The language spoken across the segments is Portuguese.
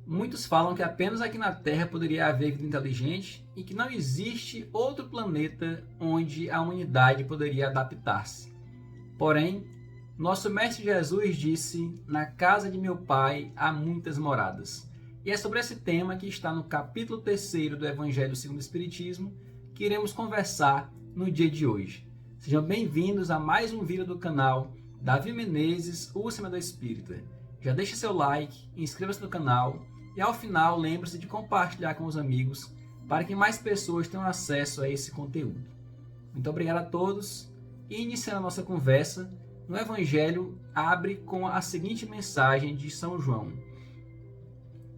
Muitos falam que apenas aqui na Terra poderia haver vida inteligente e que não existe outro planeta onde a humanidade poderia adaptar-se. Porém, nosso Mestre Jesus disse: "Na casa de meu Pai há muitas moradas." E é sobre esse tema que está no capítulo 3º do Evangelho segundo o Espiritismo que iremos conversar no dia de hoje. Sejam bem-vindos a mais um vídeo do canal Davi Menezes, o Semeador Espírita. Já deixe seu like, inscreva-se no canal e ao final lembre-se de compartilhar com os amigos para que mais pessoas tenham acesso a esse conteúdo. Muito obrigado a todos e iniciando a nossa conversa, no Evangelho abre com a seguinte mensagem de São João: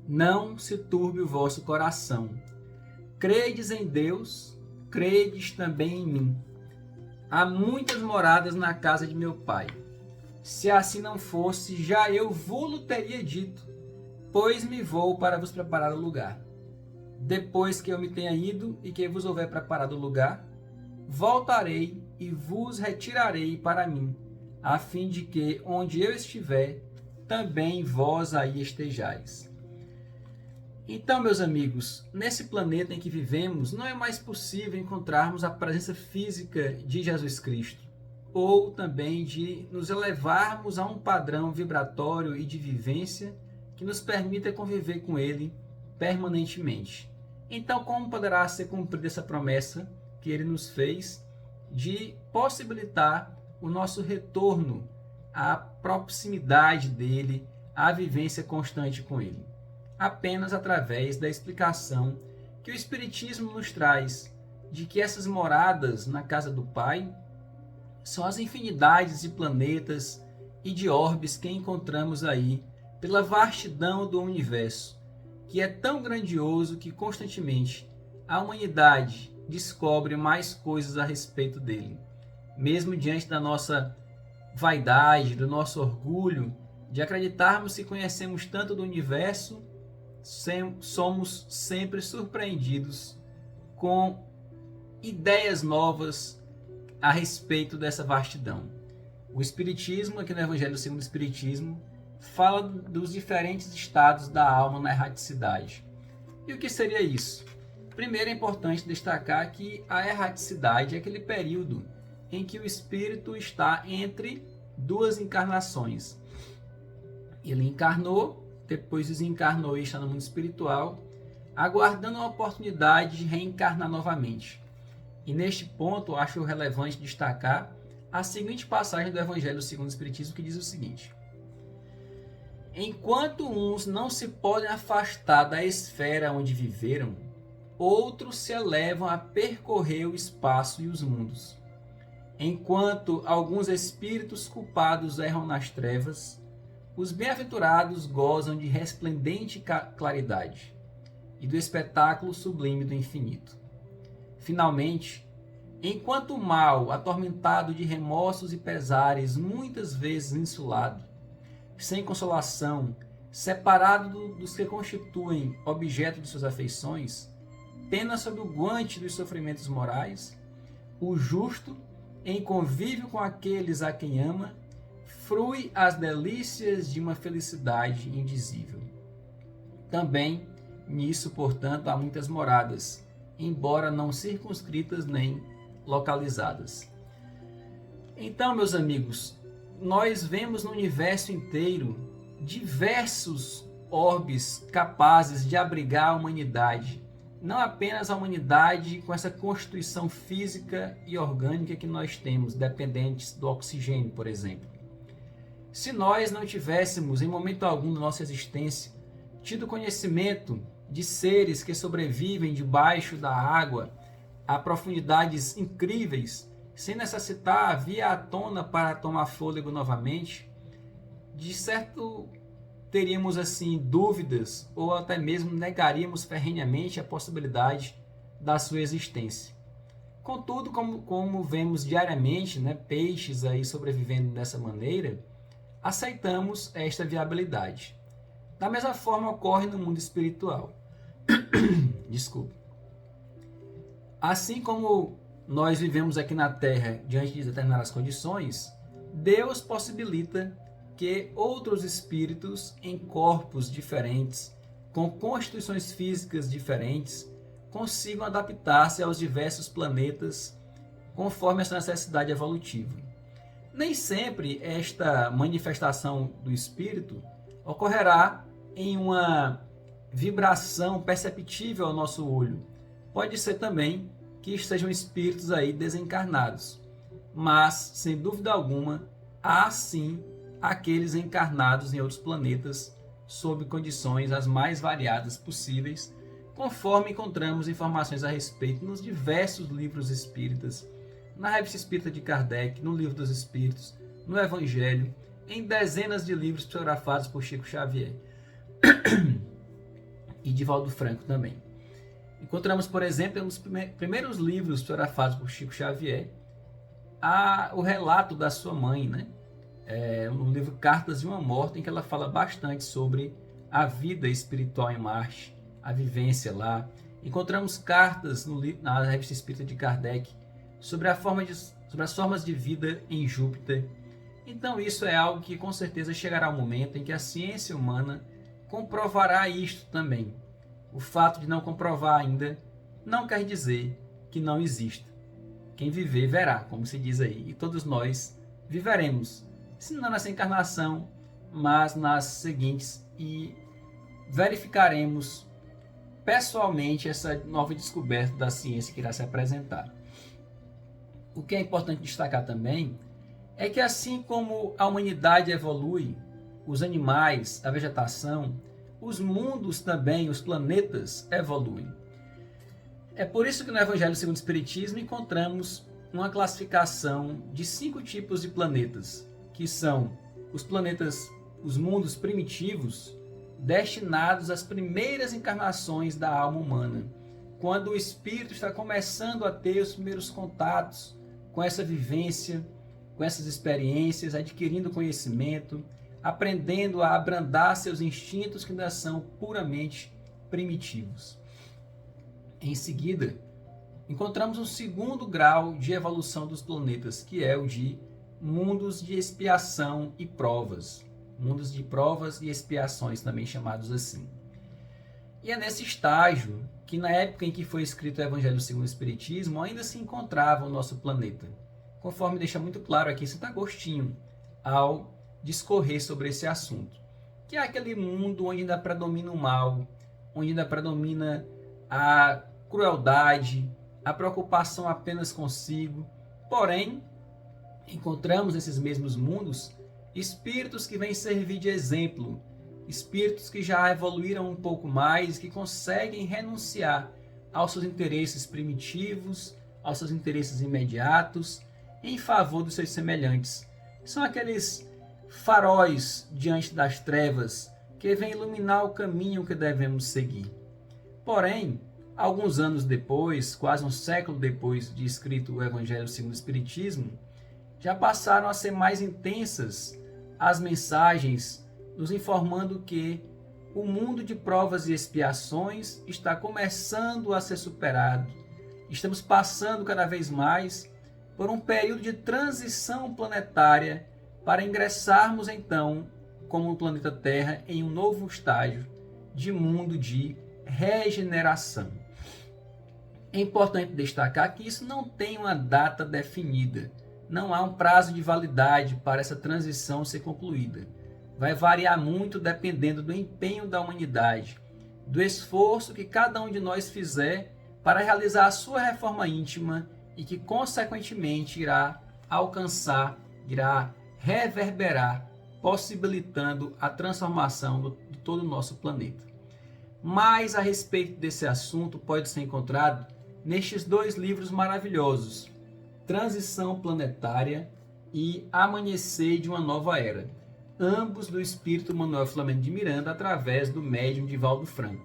"Não se turbe o vosso coração. Credes em Deus, credes também em mim. Há muitas moradas na casa de meu Pai. Se assim não fosse, já eu vô-lo teria dito, pois me vou para vos preparar o lugar. Depois que eu me tenha ido e que vos houver preparado o lugar, voltarei e vos retirarei para mim, a fim de que, onde eu estiver, também vós aí estejais." Então, meus amigos, nesse planeta em que vivemos, não é mais possível encontrarmos a presença física de Jesus Cristo, ou também de nos elevarmos a um padrão vibratório e de vivência que nos permita conviver com Ele permanentemente. Então, como poderá ser cumprida essa promessa que Ele nos fez de possibilitar o nosso retorno à proximidade dEle, à vivência constante com Ele? Apenas através da explicação que o Espiritismo nos traz de que essas moradas na casa do Pai são as infinidades de planetas e de orbes que encontramos aí pela vastidão do universo, que é tão grandioso que constantemente a humanidade descobre mais coisas a respeito dele. Mesmo diante da nossa vaidade, do nosso orgulho, de acreditarmos que conhecemos tanto do universo, somos sempre surpreendidos com ideias novas a respeito dessa vastidão. O Espiritismo, aqui no Evangelho segundo o Espiritismo, fala dos diferentes estados da alma na erraticidade. E o que seria isso? Primeiro é importante destacar que a erraticidade é aquele período em que o espírito está entre duas encarnações. Ele encarnou, depois desencarnou e está no mundo espiritual, aguardando a oportunidade de reencarnar novamente. E neste ponto, acho relevante destacar a seguinte passagem do Evangelho segundo o Espiritismo, que diz o seguinte: "Enquanto uns não se podem afastar da esfera onde viveram, outros se elevam a percorrer o espaço e os mundos. Enquanto alguns espíritos culpados erram nas trevas, os bem-aventurados gozam de resplendente claridade e do espetáculo sublime do infinito. Finalmente, enquanto o mal, atormentado de remorsos e pesares, muitas vezes insulado, sem consolação, separado dos que constituem objeto de suas afeições, pena sob o guante dos sofrimentos morais, o justo, em convívio com aqueles a quem ama, frui as delícias de uma felicidade indizível. Também nisso, portanto, há muitas moradas, embora não circunscritas nem localizadas." Então, meus amigos, nós vemos no universo inteiro diversos orbes capazes de abrigar a humanidade. Não apenas a humanidade com essa constituição física e orgânica que nós temos, dependentes do oxigênio, por exemplo. Se nós não tivéssemos, em momento algum da nossa existência, tido conhecimento de seres que sobrevivem debaixo da água a profundidades incríveis, sem necessitar a via à tona para tomar fôlego novamente, de certo teríamos assim dúvidas ou até mesmo negaríamos ferrenhamente a possibilidade da sua existência. Contudo, como vemos diariamente, peixes aí sobrevivendo dessa maneira, aceitamos esta viabilidade. Da mesma forma ocorre no mundo espiritual. Desculpe. Assim como nós vivemos aqui na Terra diante de determinadas condições, Deus possibilita que outros espíritos em corpos diferentes com constituições físicas diferentes, consigam adaptar-se aos diversos planetas conforme a sua necessidade evolutiva. Nem sempre esta manifestação do espírito ocorrerá em uma vibração perceptível ao nosso olho. Pode ser também que sejam espíritos aí desencarnados, mas, sem dúvida alguma, há sim aqueles encarnados em outros planetas sob condições as mais variadas possíveis, conforme encontramos informações a respeito nos diversos livros espíritas, na Revista Espírita de Kardec, no Livro dos Espíritos, no Evangelho, em dezenas de livros psicografados por Chico Xavier e Divaldo Franco também. Encontramos, por exemplo, nos primeiros livros psicografados por Chico Xavier, o relato da sua mãe, né? No livro Cartas de uma Morta, em que ela fala bastante sobre a vida espiritual em Marte, a vivência lá. Encontramos cartas na Revista Espírita de Kardec sobre as formas de vida em Júpiter. Então isso é algo que com certeza chegará um momento em que a ciência humana comprovará isto também. O fato de não comprovar ainda não quer dizer que não exista. Quem viver verá, como se diz aí, e todos nós viveremos, se não nessa encarnação, mas nas seguintes, e verificaremos pessoalmente essa nova descoberta da ciência que irá se apresentar. O que é importante destacar também é que, assim como a humanidade evolui, os animais, a vegetação, os mundos também, os planetas evoluem. É por isso que no Evangelho segundo o Espiritismo encontramos uma classificação de 5 tipos de planetas, que são os planetas, os mundos primitivos, destinados às primeiras encarnações da alma humana, quando o espírito está começando a ter os primeiros contatos com essa vivência, com essas experiências, adquirindo conhecimento, aprendendo a abrandar seus instintos que ainda são puramente primitivos. Em seguida, encontramos o segundo grau de evolução dos planetas, que é o de mundos de expiação e provas. Mundos de provas e expiações, também chamados assim. E é nesse estágio que, na época em que foi escrito o Evangelho segundo o Espiritismo, ainda se encontrava o nosso planeta, conforme deixa muito claro aqui Santo Agostinho ao discorrer sobre esse assunto, que é aquele mundo onde ainda predomina o mal, onde ainda predomina a crueldade, a preocupação apenas consigo. Porém, encontramos nesses mesmos mundos espíritos que vêm servir de exemplo, espíritos que já evoluíram um pouco mais, que conseguem renunciar aos seus interesses primitivos, aos seus interesses imediatos, em favor dos seus semelhantes. São aqueles faróis diante das trevas que vêm iluminar o caminho que devemos seguir. Porém, alguns anos depois, quase um século depois de escrito o Evangelho segundo o Espiritismo, já passaram a ser mais intensas as mensagens nos informando que o mundo de provas e expiações está começando a ser superado. Estamos passando cada vez mais por um período de transição planetária para ingressarmos então, como o planeta Terra, em um novo estágio de mundo de regeneração. É importante destacar que isso não tem uma data definida. Não há um prazo de validade para essa transição ser concluída. Vai variar muito dependendo do empenho da humanidade, do esforço que cada um de nós fizer para realizar a sua reforma íntima e que, consequentemente, irá alcançar, irá reverberar, possibilitando a transformação de todo o nosso planeta. Mais a respeito desse assunto pode ser encontrado nestes 2 livros maravilhosos, Transição Planetária e Amanhecer de uma Nova Era, ambos do espírito Manuel Filomeno de Miranda, através do médium Divaldo Franco.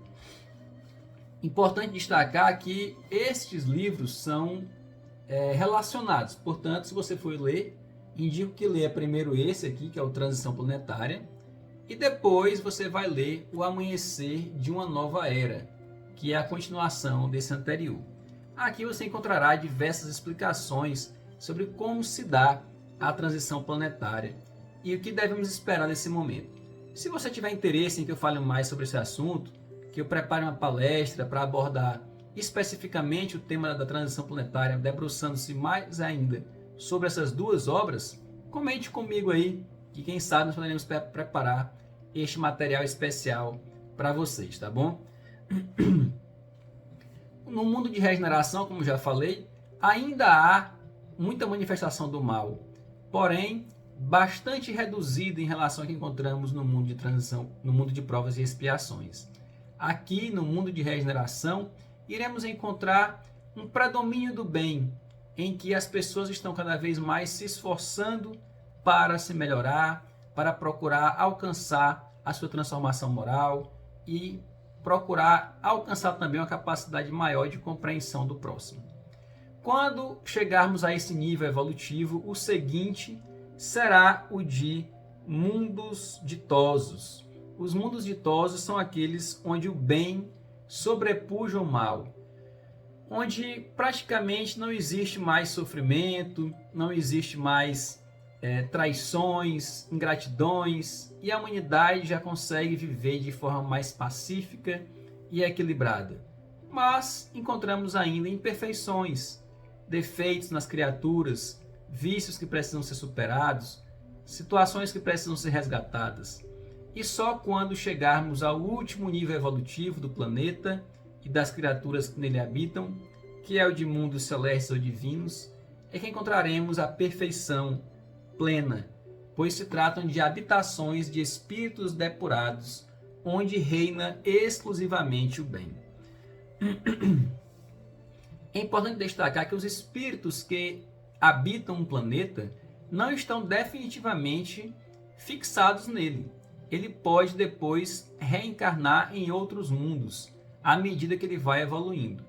Importante destacar que estes livros são relacionados, portanto, se você for ler, indico que leia primeiro esse aqui, que é o Transição Planetária, e depois você vai ler o Amanhecer de uma Nova Era, que é a continuação desse anterior. Aqui você encontrará diversas explicações sobre como se dá a transição planetária e o que devemos esperar nesse momento. Se você tiver interesse em que eu fale mais sobre esse assunto, que eu prepare uma palestra para abordar especificamente o tema da transição planetária, debruçando-se mais ainda sobre essas duas obras, comente comigo aí, que quem sabe nós poderemos preparar este material especial para vocês, tá bom? No mundo de regeneração, como já falei, ainda há muita manifestação do mal, porém bastante reduzida em relação ao que encontramos no mundo de transição, no mundo de provas e expiações. Aqui, no mundo de regeneração, iremos encontrar um predomínio do bem, em que as pessoas estão cada vez mais se esforçando para se melhorar, para procurar alcançar a sua transformação moral e procurar alcançar também uma capacidade maior de compreensão do próximo. Quando chegarmos a esse nível evolutivo, o seguinte será o de mundos ditosos. Os mundos ditosos são aqueles onde o bem sobrepuja o mal, onde praticamente não existe mais sofrimento, não existe mais traições, ingratidões, e a humanidade já consegue viver de forma mais pacífica e equilibrada. Mas encontramos ainda imperfeições, defeitos nas criaturas, vícios que precisam ser superados, situações que precisam ser resgatadas. E só quando chegarmos ao último nível evolutivo do planeta e das criaturas que nele habitam, que é o de mundos celestes ou divinos, é que encontraremos a perfeição plena, pois se tratam de habitações de espíritos depurados, onde reina exclusivamente o bem. É importante destacar que os espíritos que habitam um planeta não estão definitivamente fixados nele. Ele pode depois reencarnar em outros mundos, à medida que ele vai evoluindo.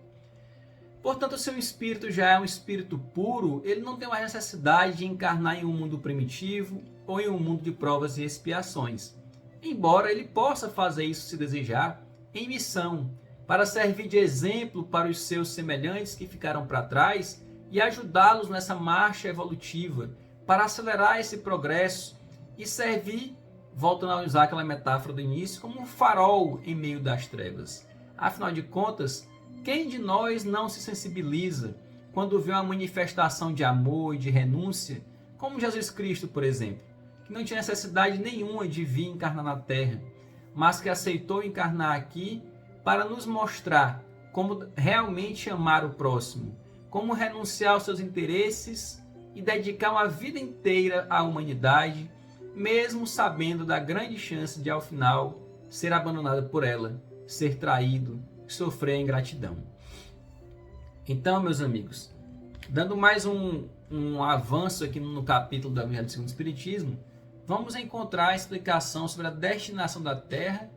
Portanto, se o espírito já é um espírito puro, ele não tem mais necessidade de encarnar em um mundo primitivo ou em um mundo de provas e expiações. Embora ele possa fazer isso se desejar em missão, para servir de exemplo para os seus semelhantes que ficaram para trás e ajudá-los nessa marcha evolutiva, para acelerar esse progresso e servir, voltando a usar aquela metáfora do início, como um farol em meio das trevas. Afinal de contas, quem de nós não se sensibiliza quando vê uma manifestação de amor e de renúncia, como Jesus Cristo, por exemplo, que não tinha necessidade nenhuma de vir encarnar na Terra, mas que aceitou encarnar aqui para nos mostrar como realmente amar o próximo, como renunciar aos seus interesses e dedicar uma vida inteira à humanidade, mesmo sabendo da grande chance de, ao final, ser abandonado por ela, ser traído, sofrer a ingratidão. Então, meus amigos, dando mais um avanço aqui no capítulo do Evangelho segundo o Espiritismo, vamos encontrar a explicação sobre a destinação da Terra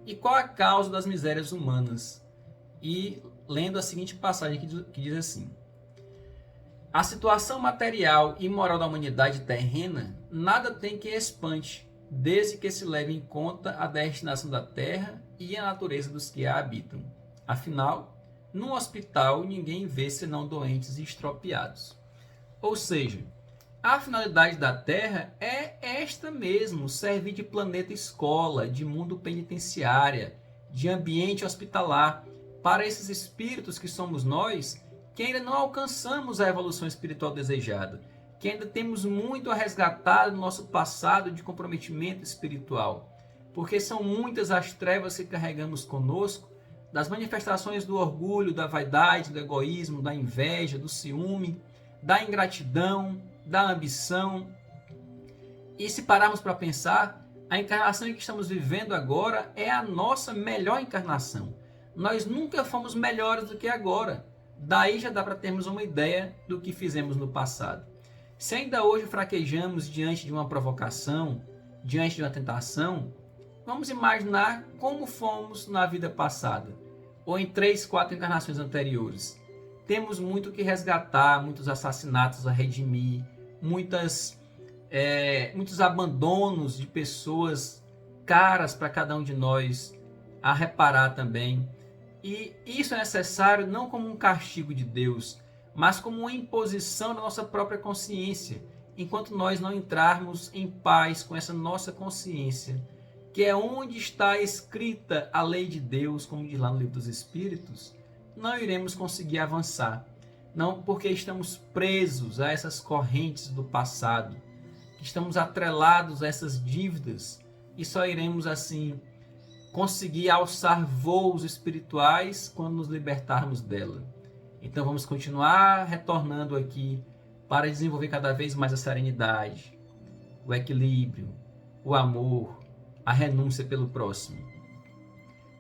e qual a causa das misérias humanas. E lendo a seguinte passagem que diz assim: a situação material e moral da humanidade terrena nada tem que espante, desde que se leve em conta a destinação da Terra e a natureza dos que a habitam. Afinal, num hospital ninguém vê senão doentes e estropiados. Ou seja, a finalidade da Terra é esta mesmo, servir de planeta escola, de mundo penitenciária, de ambiente hospitalar, para esses espíritos que somos nós, que ainda não alcançamos a evolução espiritual desejada, que ainda temos muito a resgatar do nosso passado de comprometimento espiritual, porque são muitas as trevas que carregamos conosco, das manifestações do orgulho, da vaidade, do egoísmo, da inveja, do ciúme, da ingratidão, da ambição. E se pararmos para pensar, a encarnação em que estamos vivendo agora é a nossa melhor encarnação. Nós nunca fomos melhores do que agora. Daí já dá para termos uma ideia do que fizemos no passado. Se ainda hoje fraquejamos diante de uma provocação, diante de uma tentação, vamos imaginar como fomos na vida passada, ou em 3, 4 encarnações anteriores. Temos muito que resgatar, muitos assassinatos a redimir, muitos abandonos de pessoas caras para cada um de nós a reparar também. E isso é necessário não como um castigo de Deus, mas como uma imposição da nossa própria consciência, enquanto nós não entrarmos em paz com essa nossa consciência, que é onde está escrita a lei de Deus, como diz lá no livro dos Espíritos, não iremos conseguir avançar. Não porque estamos presos a essas correntes do passado, estamos atrelados a essas dívidas e só iremos assim conseguir alçar voos espirituais quando nos libertarmos dela. Então vamos continuar retornando aqui para desenvolver cada vez mais a serenidade, o equilíbrio, o amor, a renúncia pelo próximo.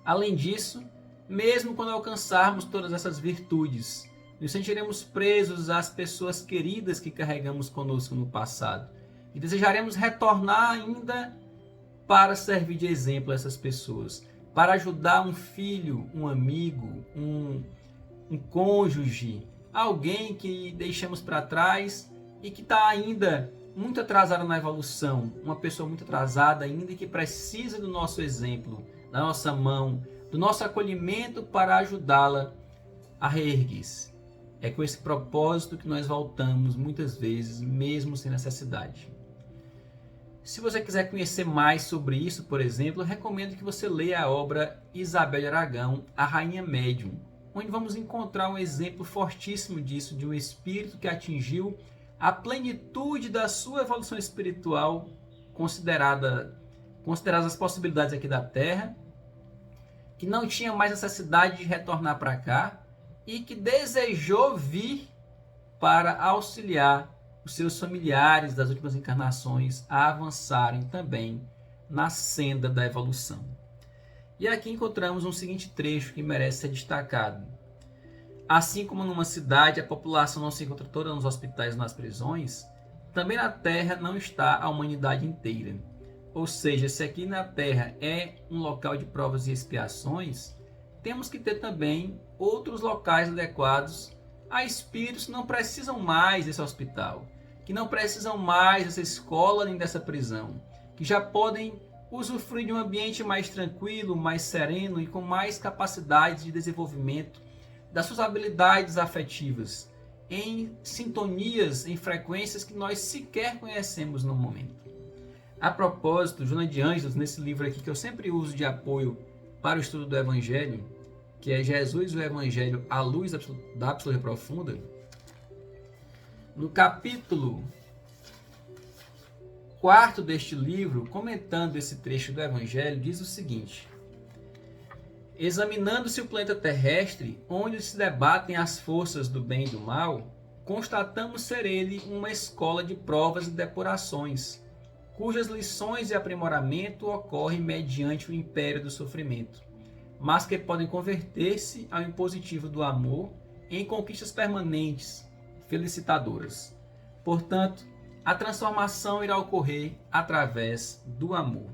Além disso, mesmo quando alcançarmos todas essas virtudes, nos sentiremos presos às pessoas queridas que carregamos conosco no passado e desejaremos retornar ainda para servir de exemplo a essas pessoas, para ajudar um filho, um amigo, um cônjuge, alguém que deixamos para trás e que está ainda muito atrasada na evolução, uma pessoa muito atrasada ainda e que precisa do nosso exemplo, da nossa mão, do nosso acolhimento para ajudá-la a reerguer-se. É com esse propósito que nós voltamos muitas vezes, mesmo sem necessidade. Se você quiser conhecer mais sobre isso, por exemplo, eu recomendo que você leia a obra Isabel de Aragão, A Rainha Médium, onde vamos encontrar um exemplo fortíssimo disso, de um espírito que atingiu a plenitude da sua evolução espiritual, consideradas as possibilidades aqui da Terra, que não tinha mais necessidade de retornar para cá e que desejou vir para auxiliar os seus familiares das últimas encarnações a avançarem também na senda da evolução. E aqui encontramos um seguinte trecho que merece ser destacado. Assim como numa cidade a população não se encontra toda nos hospitais e nas prisões, também na Terra não está a humanidade inteira. Ou seja, se aqui na Terra é um local de provas e expiações, temos que ter também outros locais adequados a espíritos que não precisam mais desse hospital, que não precisam mais dessa escola nem dessa prisão, que já podem usufruir de um ambiente mais tranquilo, mais sereno e com mais capacidade de desenvolvimento das suas habilidades afetivas, em sintonias, em frequências que nós sequer conhecemos no momento. A propósito, Joana de Ângeles, nesse livro aqui que eu sempre uso de apoio para o estudo do Evangelho, que é Jesus e o Evangelho à luz da Psicologia Profunda, no capítulo 4 deste livro, comentando esse trecho do Evangelho, diz o seguinte: examinando-se o planeta terrestre, onde se debatem as forças do bem e do mal, constatamos ser ele uma escola de provas e depurações, cujas lições e aprimoramento ocorrem mediante o império do sofrimento, mas que podem converter-se ao impositivo do amor em conquistas permanentes, felicitadoras. Portanto, a transformação irá ocorrer através do amor.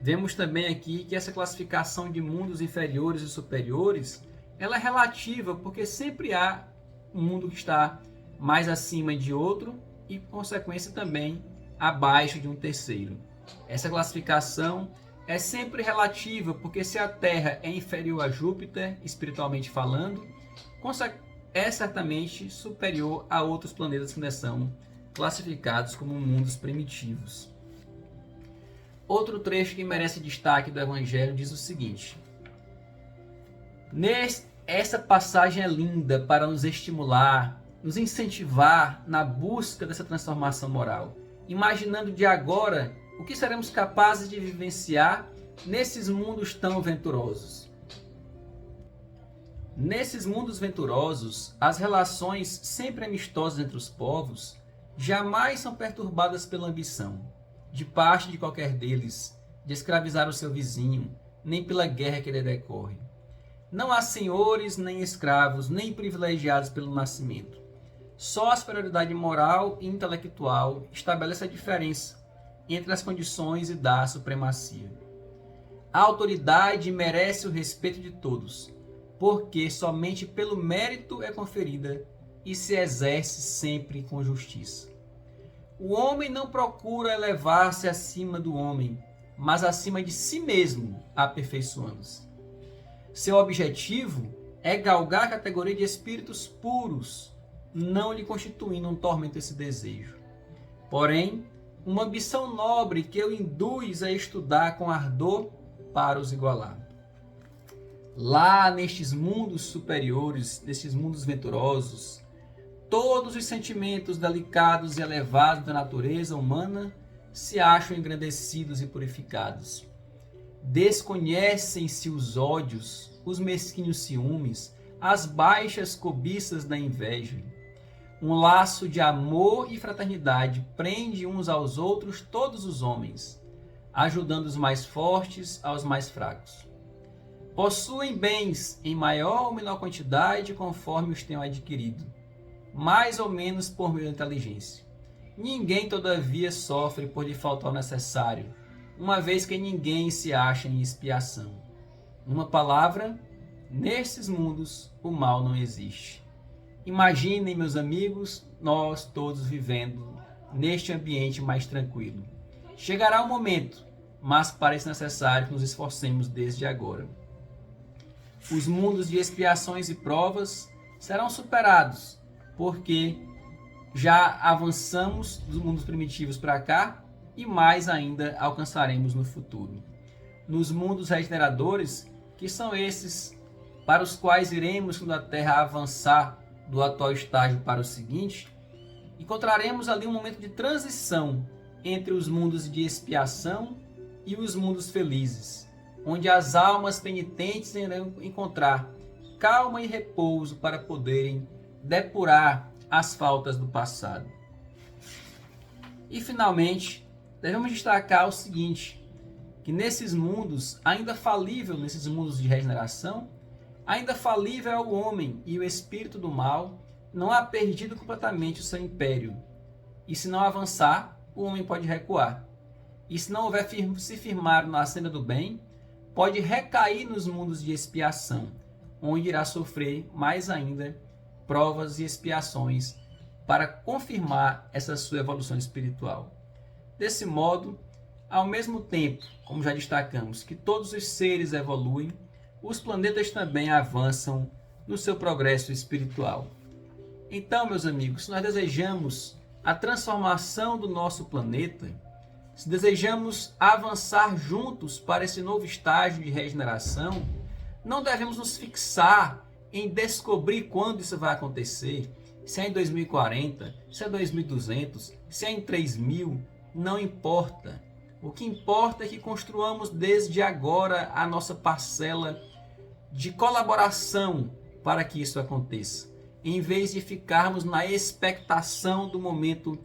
Vemos também aqui que essa classificação de mundos inferiores e superiores, ela é relativa, porque sempre há um mundo que está mais acima de outro e, por consequência, também abaixo de um terceiro. Essa classificação é sempre relativa, porque se a Terra é inferior a Júpiter, espiritualmente falando, é certamente superior a outros planetas que ainda são classificados como mundos primitivos. Outro trecho que merece destaque do Evangelho diz o seguinte: essa passagem é linda para nos estimular, nos incentivar na busca dessa transformação moral, imaginando de agora o que seremos capazes de vivenciar nesses mundos tão venturosos. Nesses mundos venturosos, as relações sempre amistosas entre os povos jamais são perturbadas pela ambição, de parte de qualquer deles, de escravizar o seu vizinho, nem pela guerra que ele decorre. Não há senhores, nem escravos, nem privilegiados pelo nascimento. Só a superioridade moral e intelectual estabelece a diferença entre as condições e dá a supremacia. A autoridade merece o respeito de todos, porque somente pelo mérito é conferida e se exerce sempre com justiça. O homem não procura elevar-se acima do homem, mas acima de si mesmo, aperfeiçoando-se. Seu objetivo é galgar a categoria de espíritos puros, não lhe constituindo um tormento esse desejo. Porém, uma ambição nobre que o induz a estudar com ardor para os igualar. Lá nestes mundos superiores, nestes mundos venturosos, todos os sentimentos delicados e elevados da natureza humana se acham engrandecidos e purificados. Desconhecem-se os ódios, os mesquinhos ciúmes, as baixas cobiças da inveja. Um laço de amor e fraternidade prende uns aos outros todos os homens, ajudando os mais fortes aos mais fracos. Possuem bens em maior ou menor quantidade conforme os tenham adquirido, mais ou menos por meio da inteligência. Ninguém, todavia, sofre por lhe faltar o necessário, uma vez que ninguém se acha em expiação. Numa palavra, nesses mundos o mal não existe. Imaginem, meus amigos, nós todos vivendo neste ambiente mais tranquilo. Chegará o momento, mas parece necessário que nos esforcemos desde agora. Os mundos de expiações e provas serão superados, porque já avançamos dos mundos primitivos para cá e mais ainda alcançaremos no futuro. Nos mundos regeneradores, que são esses para os quais iremos, quando a Terra avançar do atual estágio para o seguinte, encontraremos ali um momento de transição entre os mundos de expiação e os mundos felizes, onde as almas penitentes irão encontrar calma e repouso para poderem depurar as faltas do passado. E finalmente, devemos destacar o seguinte, que nesses mundos, ainda falível nesses mundos de regeneração, ainda falível é o homem e o espírito do mal não há perdido completamente o seu império. E se não avançar, o homem pode recuar. E se não houver se firmar na senda do bem, pode recair nos mundos de expiação, onde irá sofrer mais ainda provas e expiações para confirmar essa sua evolução espiritual. Desse modo, ao mesmo tempo, como já destacamos, que todos os seres evoluem, os planetas também avançam no seu progresso espiritual. Então, meus amigos, se nós desejamos a transformação do nosso planeta, se desejamos avançar juntos para esse novo estágio de regeneração, não devemos nos fixar em descobrir quando isso vai acontecer, se é em 2040, se é 2200, se é em 3000, não importa. O que importa é que construamos desde agora a nossa parcela de colaboração para que isso aconteça, em vez de ficarmos na expectação do momento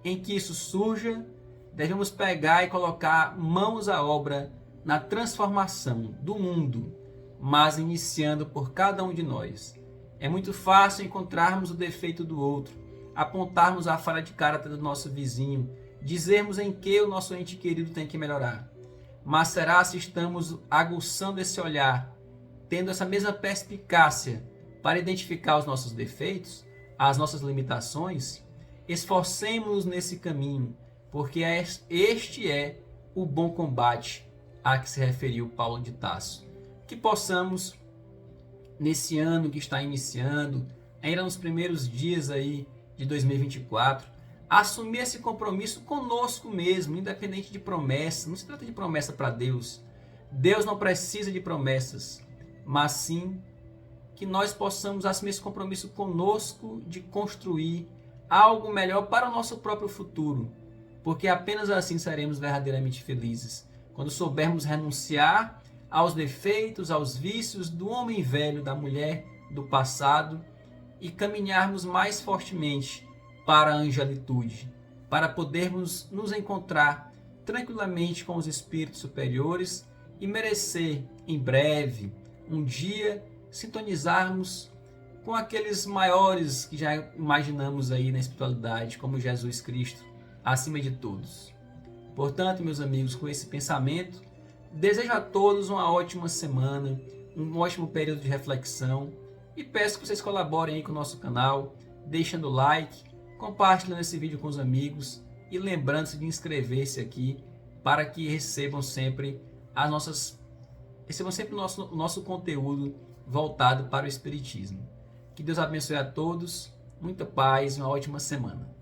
em que isso surja. Devemos pegar e colocar mãos à obra na transformação do mundo, mas iniciando por cada um de nós. É muito fácil encontrarmos o defeito do outro, apontarmos a falha de caráter do nosso vizinho, dizermos em que o nosso ente querido tem que melhorar. Mas será se estamos aguçando esse olhar, tendo essa mesma perspicácia para identificar os nossos defeitos, as nossas limitações? Esforcemos-nos nesse caminho, porque este é o bom combate a que se referiu Paulo de Tarso. Que possamos, nesse ano que está iniciando, ainda nos primeiros dias aí de 2024, assumir esse compromisso conosco mesmo, independente de promessa. Não se trata de promessa para Deus. Deus não precisa de promessas, mas sim que nós possamos assumir esse compromisso conosco de construir algo melhor para o nosso próprio futuro, porque apenas assim seremos verdadeiramente felizes, quando soubermos renunciar aos defeitos, aos vícios do homem velho, da mulher do passado e caminharmos mais fortemente para a angelitude, para podermos nos encontrar tranquilamente com os espíritos superiores e merecer em breve, um dia, sintonizarmos com aqueles maiores que já imaginamos aí na espiritualidade, como Jesus Cristo, acima de todos. Portanto, meus amigos, com esse pensamento, desejo a todos uma ótima semana, um ótimo período de reflexão e peço que vocês colaborem aí com o nosso canal, deixando o like, compartilhando esse vídeo com os amigos e lembrando-se de inscrever-se aqui para que recebam sempre o nosso conteúdo voltado para o Espiritismo. Que Deus abençoe a todos, muita paz e uma ótima semana.